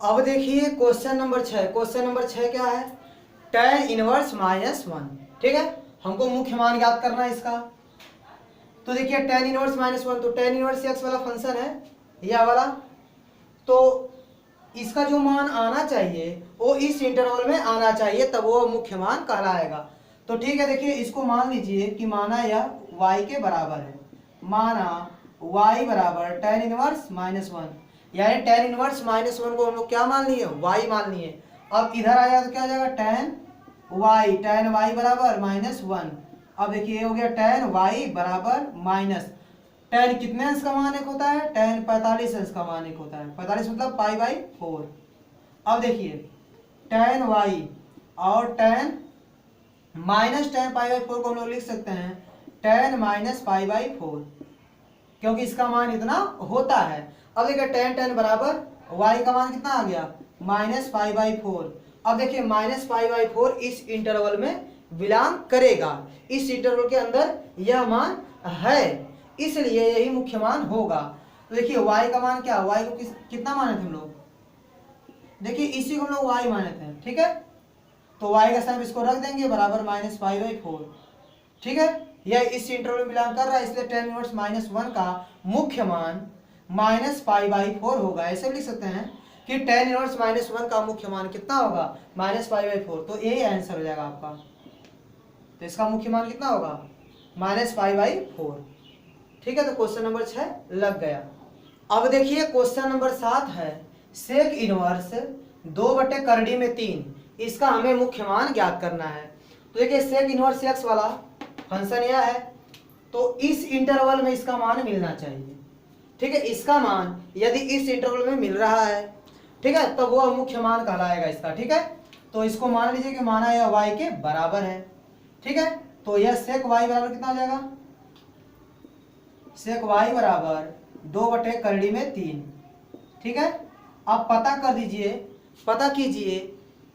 अब देखिए question number 6। Question number 6 क्या है? tan inverse -1। ठीक है, हमको मुख्य मान ज्ञात करना है इसका। तो देखिए tan इनवर्स -1, तो tan इनवर्स x वाला फंक्शन है यह वाला, तो इसका जो मान आना चाहिए वो इस इंटरवल में आना चाहिए, तब वो मुख्य मान कहलाएगा। तो ठीक है, देखिए इसको मान लीजिए कि माना यह y के बराबर है, माना y बराबर tan इनवर्स -1, यानी tan इनवर्स -1 को हम लोग क्या मान लिए? y मान लिए। अब इधर आया तो क्या हो जाएगा? tan y बराबर -1। अब देखिए ये हो गया tan y बराबर माइनस tan कितने अंश का मान एक होता है? tan 45 अंश का मान एक होता है। 45 मतलब π/4। अब देखिए tan y और tan -tan π/4 को हम लोग लिख सकते हैं tan -π/4, क्योंकि इसका मान इतना होता है। अब देखिए tan बराबर y का मान कितना आ गया? -π/4। अब देखिए -π/4 इस इंटरवल में बिलोंग करेगा, इस इंटरवल के अंदर यह मान है, इसलिए यही मुख्य मान होगा। तो देखिए y का मान क्या? y को कितना माने थे हम लोग? देखिए इसी को हम लोग y माने थे। ठीक है, तो y का साइन इसको रख देंगे बराबर -π/4। ठीक है, यह इस इंटरवल में बिलोंग कर रहा है, इसलिए tan इनवर्स -1 का मुख्य मान -π/4 होगा। ऐसे भी लिख सकते हैं कि tan इनवर्स -1 का मुख्य मान कितना होगा? -π/4। तो यही आंसर हो जाएगा आपका। तो इसका मुख्य मान कितना होगा? -π/4। ठीक है, तो क्वेश्चन नंबर 6 लग गया। अब देखिए क्वेश्चन नंबर 7 है सेक इनवर्स 2/3। इसका हमें मुख्य मान ज्ञात करना है। तो देखिए सेक इनवर्स x वाला फंक्शन यह है, तो इस इंटरवल में इसका मान मिलना चाहिए। ठीक है, इसका मान यदि इस इंटरवल में मिल रहा है, ठीक है, तो वो मुख्य मान कहलाएगा इसका। ठीक है, तो इसको मान लीजिए कि माना यह y के बराबर है। ठीक है, तो यह सेक y बराबर कितना हो जाएगा? सेक y बराबर 2/3। ठीक है, आप पता कर दीजिए, पता कीजिए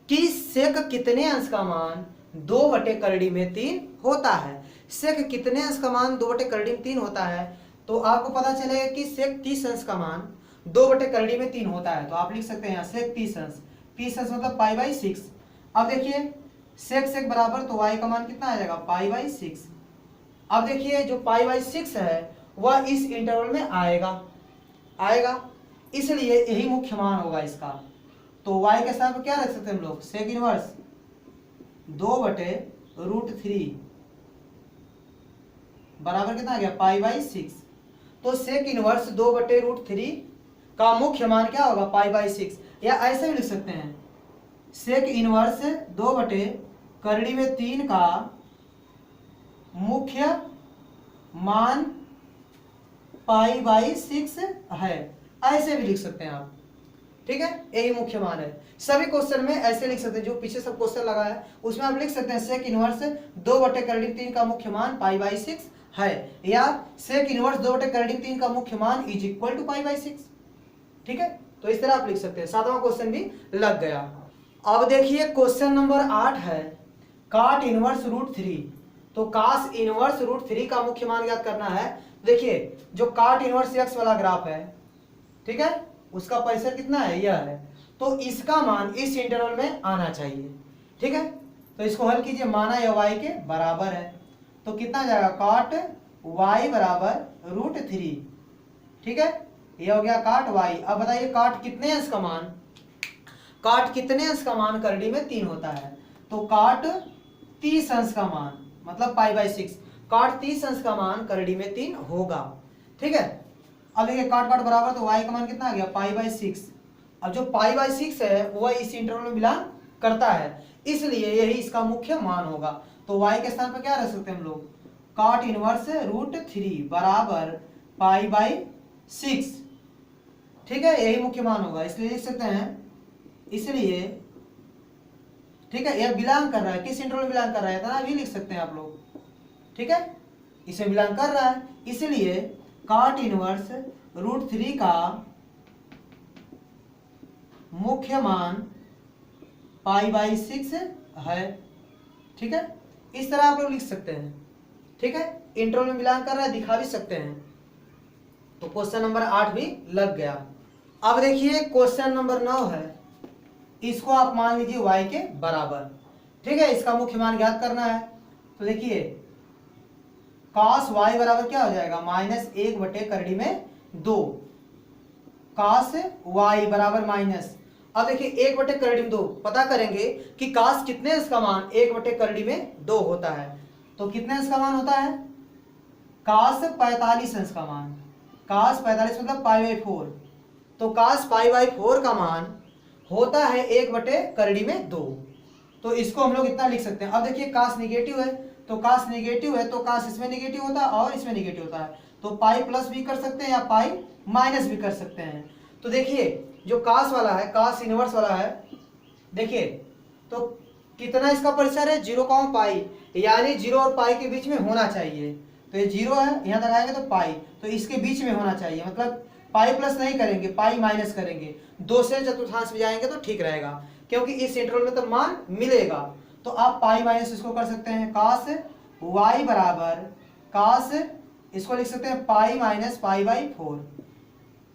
कि सेक कितने अंश का मान 2/3 होता है। सेक कितने अंश का मान 2/3 होता है? तो आपको पता चलेगा कि सेक 30 अंश का मान 2/3 होता है। तो आप लिख सकते हैं यहाँ सेक 30 अंश। 30 अंश मतलब π/6। अब देखिए सेक सेक बराबर, तो y का मान कितना आ जाएगा? π/6। अब देखिए जो π/6 है वह इस इंटरवल में आएगा, इसलिए यही मुख्य मान होगा इसका। तो y के साथ क्या रख सकते हैं हम लोग? सेक इनवर्स 2/√3 बराबर कितना आ गया? π/6। तो सेक इनवर्स 2/√3 का मुख्य मान क्या होगा? π/6। या ऐसे भी लिख सकते हैं सेक इनवर्स 2/3 का मुख्य मान π/6 है। ऐसे भी लिख सकते हैं आप। ठीक है, यही मुख्य मान है। सभी क्वेश्चन में ऐसे लिख सकते हैं, जो पीछे सब क्वेश्चन लगा है उसमें आप लिख सकते हैं सेक इनवर्स 2/3 का मुख्य मान π/6 है, या सेक इनवर्स 2/3 का मुख्य मान इज इक्वल टू π/6। ठीक है, तो इस तरह आप लिख सकते हैं। 7वां क्वेश्चन भी लग गया। अब देखिए क्वेश्चन नंबर 8 है काट इनवर्स √3। तो कास इनवर्स √3 का मुख्य मान ज्ञात करना है। देखिए जो काट इनवर्स x वाला ग्राफ है, ठीक है, उसका परिसर कितना है? यह है। तो इसका मान इस इंटरवल में आना चाहिए। ठीक है, तो इसको हल कीजिए, माना यह y के बराबर है, तो कितना आ जाएगा? काट y बराबर √3। ठीक है, यह हो गया काट y। अब बताइए काट कितने अंश का मान? काट कितने अंश का मान करड़ी में 3 होता है? तो काट 30 अंश का मान मतलब π/6। काट 30 अंश का मान करड़ी में 3 होगा। ठीक है, अब देखिए काट काट बराबर, तो y का मान कितना आ गया? π/6। अब जो π/6 है वह इस इंटरवल में बिलोंग करता है, इसलिए यही इसका मुख्य मान होगा। तो y के स्थान पर क्या रख सकते हैं हम लोग? काट इनवर्स √3 बराबर π/6। ठीक है, यही मुख्य मान होगा, इसलिए लिख सकते हैं, इसलिए ठीक है, यह बिलोंग कर रहा है, किस इंटरवल में बिलोंग कर रहा है इतना भी लिख सकते हैं आप लोग। ठीक है, इसे बिलोंग कर रहा है, इसलिए काट इनवर्स √3 का मुख्य मान π/6 है। ठीक है, इस तरह आप लोग लिख सकते हैं। ठीक है, इंटरवल में बिलोंग कर रहा है, दिखा भी सकते हैं। तो क्वेश्चन नंबर 8 भी लग गया। अब देखिए क्वेश्चन नंबर 9 है, इसको आप मान लीजिए y के बराबर, ठीक है। इसका मुख्य मान ज्ञात करना है। तो देखिए cos y बराबर क्या हो जाएगा, -1/2 cos y बराबर माइनस, अब देखिए 1/2 पता करेंगे कि cos कितने है, इसका मान 1/2 होता है। तो कितने इसका मान होता है, cos 45 अंश का मान, cos 45 मतलब π/4, तो cos π/4 का मान होता है 1/2। तो इसको हम लोग इतना लिख सकते हैं। अब देखिए cos निगेटिव है, तो cos निगेटिव है तो cos इसमें निगेटिव होता है और इसमें निगेटिव होता है, तो पाई प्लस भी कर सकते हैं या पाई माइनस भी कर सकते हैं। तो देखिए जो cos वाला है, cos इनवर्स वाला है, देखिए तो कितना इसका परिसर है, 0, पाई, यानी 0 और पाई के बीच में होना चाहिए। तो ये 0 है, यहाँ तक आएगा तो पाई, तो इसके बीच में होना चाहिए, मतलब पाई प्लस नहीं करेंगे, पाई माइनस करेंगे, 2 से चतुर्थांश में जाएंगे तो ठीक रहेगा, क्योंकि इस इंटरवल में तो मान मिलेगा। तो आप पाई माइनस इसको कर सकते हैं, cos y बराबर cos, इसको लिख सकते हैं पाई माइनस π/4,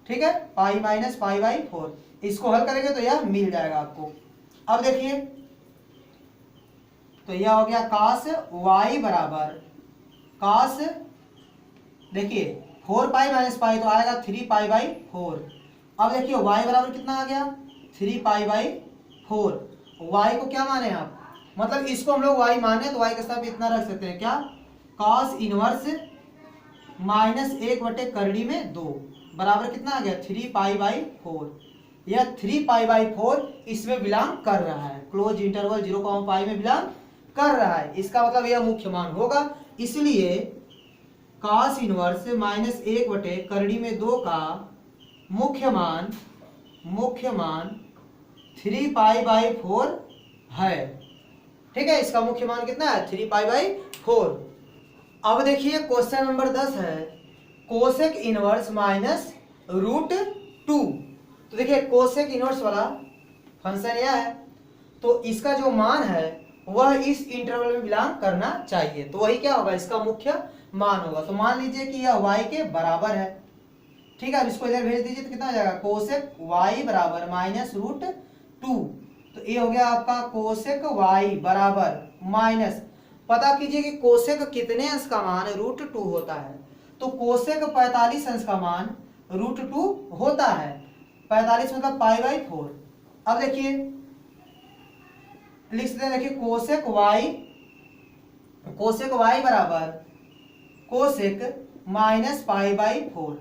ठीक है, पाई माइनस π/4। इसको हल करेंगे तो यह मिल जाएगा आपको। अब देखिए तो यह हो गया cos y बराबर cos, देखिए 4 माइनस पाई तो आएगा 3π/4। अब देखिए y बराबर कितना आ गया, 3π/4। y को क्या माने आप, मतलब इसको हम लोग y माने तो y के साथ इतना रख सकते हैं, क्या, cos इनवर्स -1/2 बराबर कितना आ गया, 3π/4। यह 3π/4 इसमें बिलोंग कर रहा है, क्लोज इंटरवल 0, पाई में बिलोंग कर रहा है, इसका मतलब यह मुख्य मान होगा। इसलिए cos इनवर्स -1/2 का मुख्य मान 3π/4 है, ठीक है। इसका मुख्य मान कितना है, 3π/4। अब देखिए क्वेश्चन नंबर 10 है, कोसेक इनवर्स -√2। तो देखिए कोसेक इनवर्स वाला फंक्शन यह है, तो इसका जो मान है वह इस इंटरवल में बिलोंग करना चाहिए, तो वही क्या होगा, इसका मुख्य मान होगा। तो मान लीजिए कि यह y के बराबर है, ठीक है। अब इसको इधर भेज दीजिए तो कितना हो जाएगा, कोसेक y बराबर -√2। तो ये हो गया आपका कोसेक y बराबर माइनस, पता कीजिए कि कोसेक कितने अंश का मान √2 होता है, तो कोसेक 45 अंश का मान √2 होता है, 45 मतलब π/4। अब देखिए लिख सकते हैं, देखिए कोसेक y बराबर कोसेक -π/4।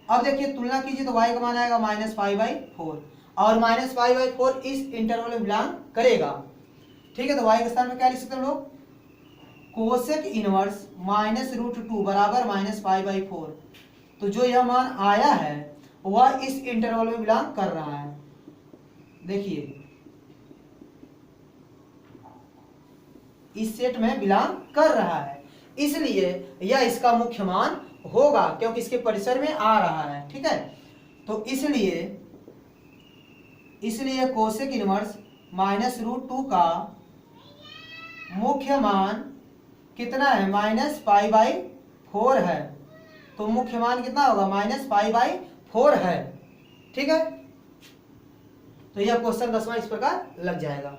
अब देखिए तुलना कीजिए तो y का मान आएगा -π/4 और -π/4 इस इंटरवल में बिलोंग करेगा, ठीक है। तो y के स्थान में क्या लिख सकते हैं हम लोग, कोसेक इनवर्स -√2 बराबर -π/4। तो जो यह मान आया है वह इस इंटरवल में बिलोंग कर रहा है, देखिए इस सेट में बिलोंग कर रहा है, इसलिए यह इसका मुख्य मान होगा, क्योंकि इसके परिसर में आ रहा है, ठीक है। तो इसलिए कोसेक इनवर्स -√2 का मुख्य मान कितना है, -π/4 है, तो मुख्य मान कितना होगा, -π/4 है, ठीक है। तो यह क्वेश्चन 10वां इस प्रकार लग जाएगा।